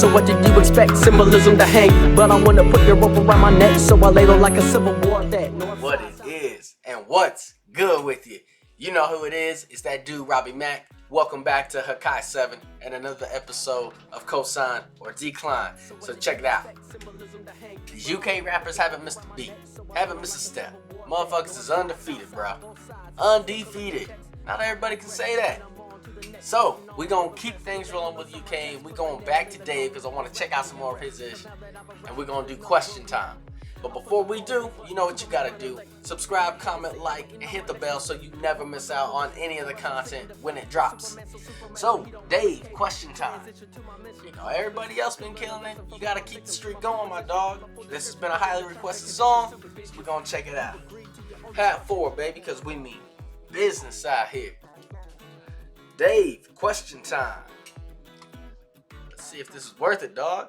So what did you expect? Symbolism to hang, but I wanna put your rope around my neck, so I lay low like a Civil War vet. What it is and what's good with you? You know who it is. It's that dude Robbie Mack. Welcome back to Hakai 7 and another episode of Cosign or Decline. So check it out. These UK rappers haven't missed a beat, haven't missed a step. Motherfuckers is undefeated, bro. Undefeated. Not everybody can say that. So we gonna keep things rolling with UK. We going back to Dave because I want to check out some more of his ish, and we're gonna do question time. But before we do, you know what you gotta do. Subscribe, comment, like, and hit the bell so you never miss out on any of the content when it drops. So, Dave, question time. You know, everybody else been killing it. You gotta keep the streak going, my dog. This has been a highly requested song, so we're gonna check it out. Hat forward, baby, because we mean business out here. Dave, question time. Let's see if this is worth it, dog.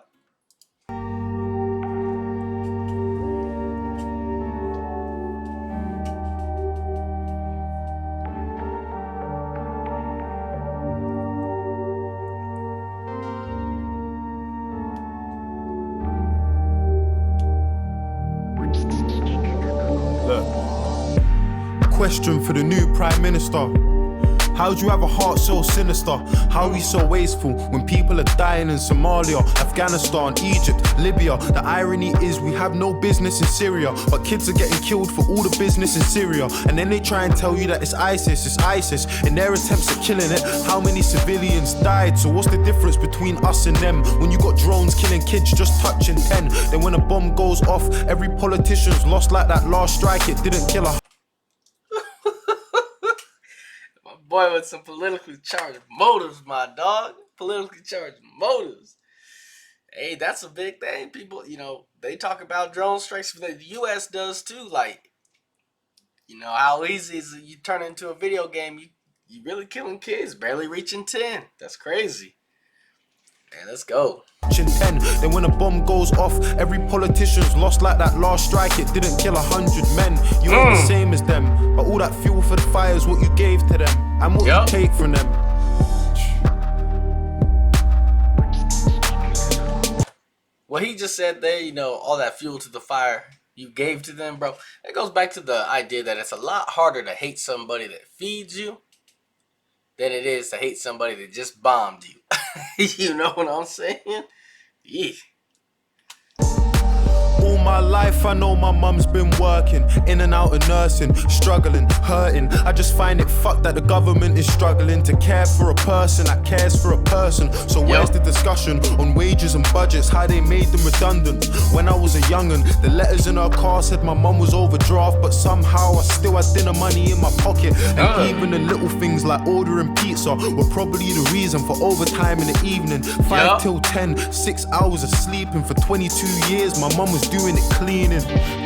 Question for the new Prime Minister. How do you have a heart so sinister? How are we so wasteful when people are dying in Somalia, Afghanistan, Egypt, Libya? The irony is we have no business in Syria, but kids are getting killed for all the business in Syria. And then they try and tell you that it's ISIS. In their attempts at killing it, how many civilians died? So what's the difference between us and them? When you got drones killing kids just touching 10, then when a bomb goes off, every politician's lost like that last strike, it didn't kill a Boy with some politically charged motives, my dog. Politically charged motives. Hey, that's a big thing. People, you know, they talk about drone strikes. The U.S. does too. Like, you know, how easy is it you turn into a video game? You really killing kids, barely reaching 10. That's crazy. Man, let's go. 10. Then when a bomb goes off, every politician's lost like that last strike, it didn't kill 100 men. You ain't the same as them, but all that fuel for the fire is what you gave to them and what you take from them. What he just said there, you know, all that fuel to the fire you gave to them, bro. It goes back to the idea that it's a lot harder to hate somebody that feeds you than it is to hate somebody that just bombed you. You know what I'm saying? Yeah. All my life I know my mum's been working, in and out of nursing, struggling, hurting. I just find it fucked that the government is struggling to care for a person that cares for a person. So where's the discussion on wages and budgets, how they made them redundant? When I was a young'un, the letters in her car said my mum was overdraft, but somehow I still had dinner money in my pocket. And even the little things like ordering pizza were probably the reason for overtime in the evening. 5 till 10, 6 hours of sleeping for 22 years. My mum was doing it cleaning,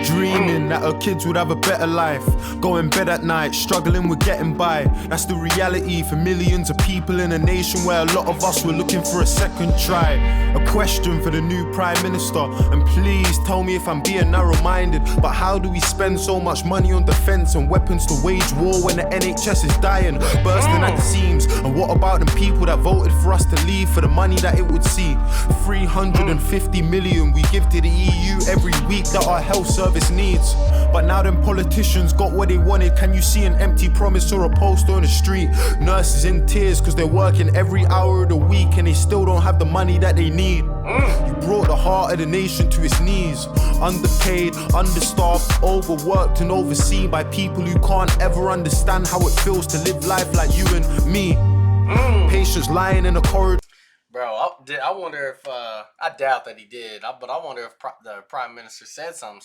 dreaming that her kids would have a better life, going bed at night, struggling with getting by. That's the reality for millions of people in a nation where a lot of us were looking for a second try. A question for the new Prime Minister, and please tell me if I'm being narrow-minded, but how do we spend so much money on defense and weapons to wage war when the NHS is dying, bursting at the seams? And what about the people that voted for us to leave for the money that it would see? 350 million we give to the EU every week that our health service needs. But now them politicians got what they wanted. Can you see an empty promise or a poster on the street? Nurses in tears because they're working every hour of the week and they still don't have the money that they need. You brought the heart of the nation to its knees. Underpaid, understaffed, overworked and overseen by people who can't ever understand how it feels to live life like you and me. Patients lying in a corridor. Bro, I wonder if, I doubt that he did, but I wonder if the Prime Minister said some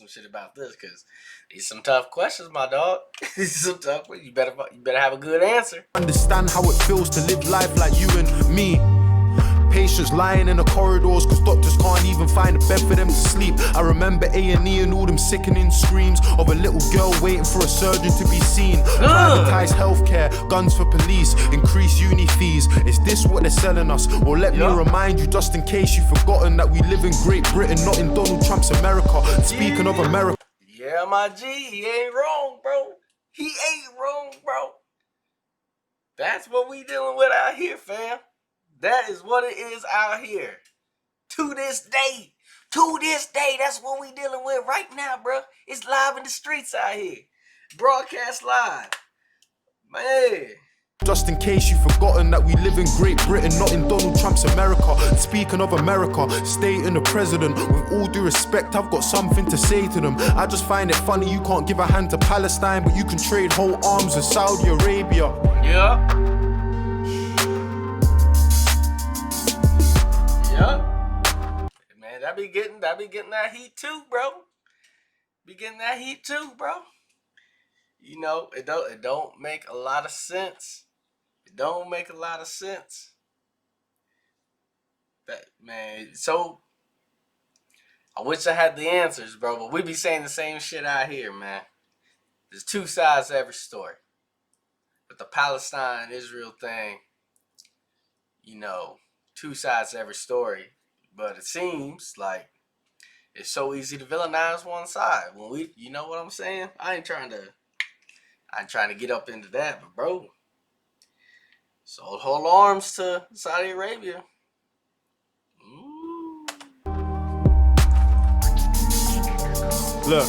shit about this, because these some tough questions, my dog. These some tough questions. You better have a good answer. Understand how it feels to live life like you and me. Patients lying in the corridors because doctors can't even find a bed for them to sleep. I remember A&E and all them sickening screams of a little girl waiting for a surgeon to be seen. Privatized healthcare, guns for police, increased uni fees. Is this what they're selling us? Or let me remind you, just in case you've forgotten, that we live in Great Britain, not in Donald Trump's America. Speaking of America, yeah, my G, he ain't wrong, bro. He ain't wrong, bro. That's what we dealing with out here, fam. That is what it is out here. To this day, that's what we dealing with right now, bro. It's live in the streets out here. Broadcast live. Man. Just in case you've forgotten that we live in Great Britain, not in Donald Trump's America. Speaking of America, state and the president, with all due respect, I've got something to say to them. I just find it funny you can't give a hand to Palestine, but you can trade whole arms with Saudi Arabia. Yeah. Man, that be getting that heat too, bro. Be getting that heat too, bro. You know, it don't make a lot of sense. It don't make a lot of sense. That, man, so I wish I had the answers, bro, but we be saying the same shit out here, man. There's two sides to every story. But the Palestine-Israel thing, you know, two sides to every story. But it seems like it's so easy to villainize one side. When we, you know what I'm saying? I ain't trying to get up into that, but bro, sold whole arms to Saudi Arabia. Look,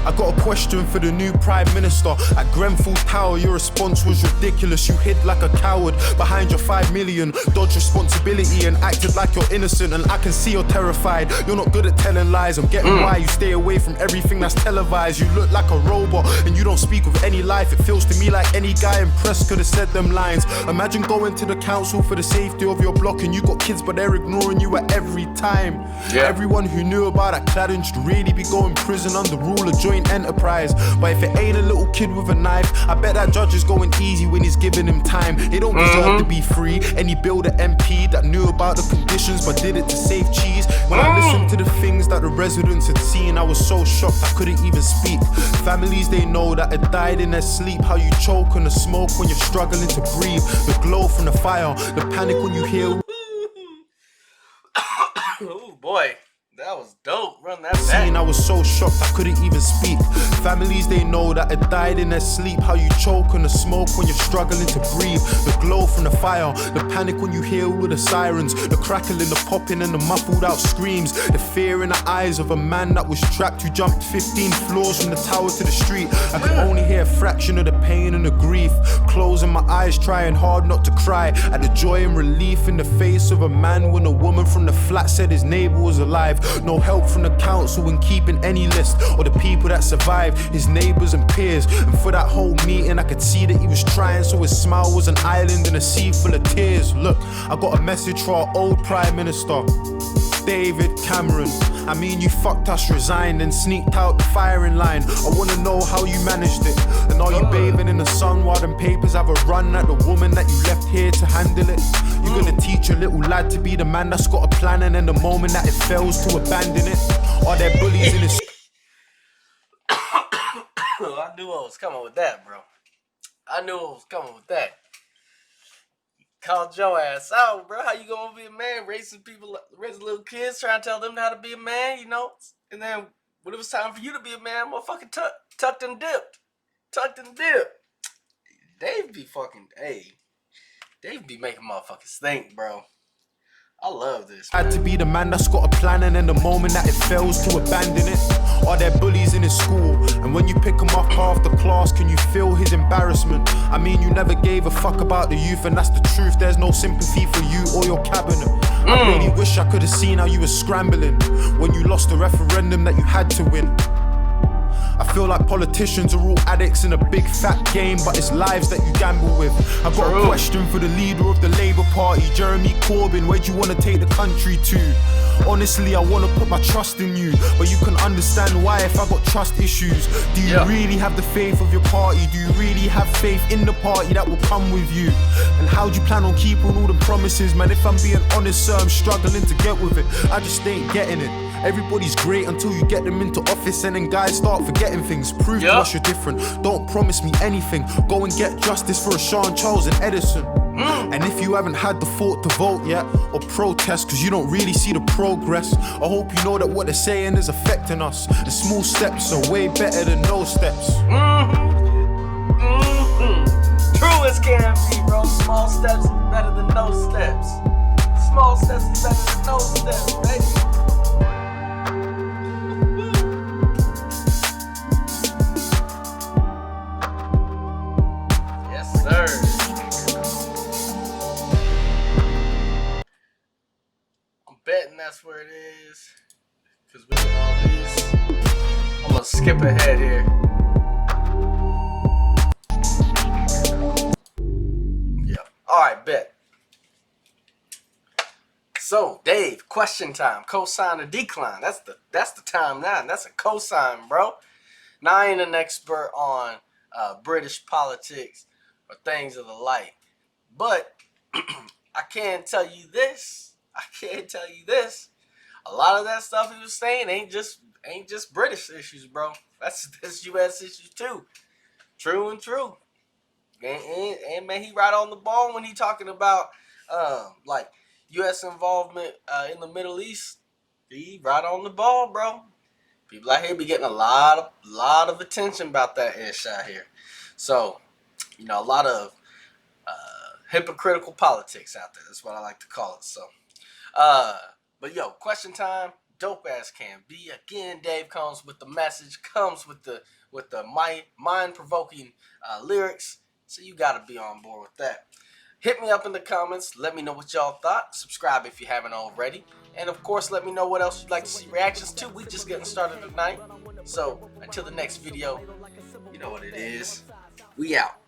I got a question for the new Prime Minister. At Grenfell Tower, your response was ridiculous. You hid like a coward behind your 5 million, dodged responsibility and acted like you're innocent. And I can see you're terrified. You're not good at telling lies. I'm getting why you stay away from everything that's televised. You look like a robot and you don't speak with any life. It feels to me like any guy in press could have said them lines. Imagine going to the council for the safety of your block and you got kids but they're ignoring you at every time. Yeah. Everyone who knew about that cladding should really be going prison under rule of joint enterprise. But if it ain't a little kid with a knife, I bet that judge is going easy when he's giving him time. They don't deserve to be free. Any builder MP that knew about the conditions but did it to save cheese. When I listened to the things that the residents had seen, I was so shocked I couldn't even speak. Families, they know that had died in their sleep. How you choke on the smoke when you're struggling to breathe. The glow from the fire, the panic when you hear. Oh boy. That was dope. Run that back. I was so shocked I couldn't even speak. Families, they know that had died in their sleep. How you choke on the smoke when you're struggling to breathe. The glow from the fire, the panic when you hear all the sirens, the crackling, the popping and the muffled out screams. The fear in the eyes of a man that was trapped who jumped 15 floors from the tower to the street. I could only hear a fraction of the pain and the grief. Closing my eyes, trying hard not to cry at the joy and relief in the face of a man when a woman from the flat said his neighbor was alive. No help from the council in keeping any list or the people that survived, his neighbors and peers. And for that whole meeting I could see that he was trying, so his smile was an island in a sea full of tears. Look, I got a message for our old Prime Minister, David Cameron. I mean, you fucked us, resigned and sneaked out the firing line. I wanna know how you managed it. And are you bathing in the sun while them papers have a run at the woman that you left here to handle it? You're gonna teach your little lad to be the man that's got a plan, and then the moment that it fails to abandon it. Are there bullies in his... I knew I was coming with that, bro. I knew I was coming with that. Called your ass out, bro. How you gonna be a man raising little kids, trying to tell them how to be a man, you know? And then when it was time for you to be a man, motherfucking tucked and dipped. Dave be making motherfuckers think, bro. I love this, man. Had to be the man that's got a plan, and then the moment that it fails to abandon it. Are there bullies in his school? And when you pick him up after class, can you feel his embarrassment? I mean, you never gave a fuck about the youth, and that's the truth. There's no sympathy for you or your cabinet. I really wish I could have seen how you were scrambling when you lost the referendum that you had to win. I feel like politicians are all addicts in a big fat game, but it's lives that you gamble with. I've got a question for the leader of the Labour Party, Jeremy Corbyn. Where do you want to take the country to? Honestly, I want to put my trust in you, but you can understand why if I got trust issues. Do you really have the faith of your party? Do you really have faith in the party that will come with you? And how do you plan on keeping all the promises? Man, if I'm being honest, sir, I'm struggling to get with it. I just ain't getting it. Everybody's great until you get them into office, and then guys start forgetting things. Prove to us you're different. Don't promise me anything. Go and get justice for Sean, Charles and Edison. And if you haven't had the thought to vote yet or protest cause you don't really see the progress, I hope you know that what they're saying is affecting us. The small steps are way better than no steps. True as can be, bro. Small steps are better than no steps. small steps is better than no steps, baby. Yes, sir. I'm betting that's where it is. Because we did all these. I'm going to skip ahead here. Yeah. Alright, bet. So, Dave, question time. Cosine or decline? That's the time now. That's a cosine, bro. Now, I ain't an expert on British politics or things of the like. But I can tell you this. A lot of that stuff he was saying ain't just British issues, bro. That's U.S. issues too. True and true. And man, he right on the ball when he talking about like U.S. involvement in the Middle East. He right on the ball, bro. People out here be getting a lot of attention about that ish out here. So, you know, a lot of hypocritical politics out there. That's what I like to call it. So, but yo, question time. Dope ass can be. Again, Dave comes with the message, comes with the mind provoking lyrics. So you gotta be on board with that. Hit me up in the comments. Let me know what y'all thought. Subscribe if you haven't already. And of course, let me know what else you'd like to see reactions to. We just getting started tonight. So until the next video, you know what it is. We out.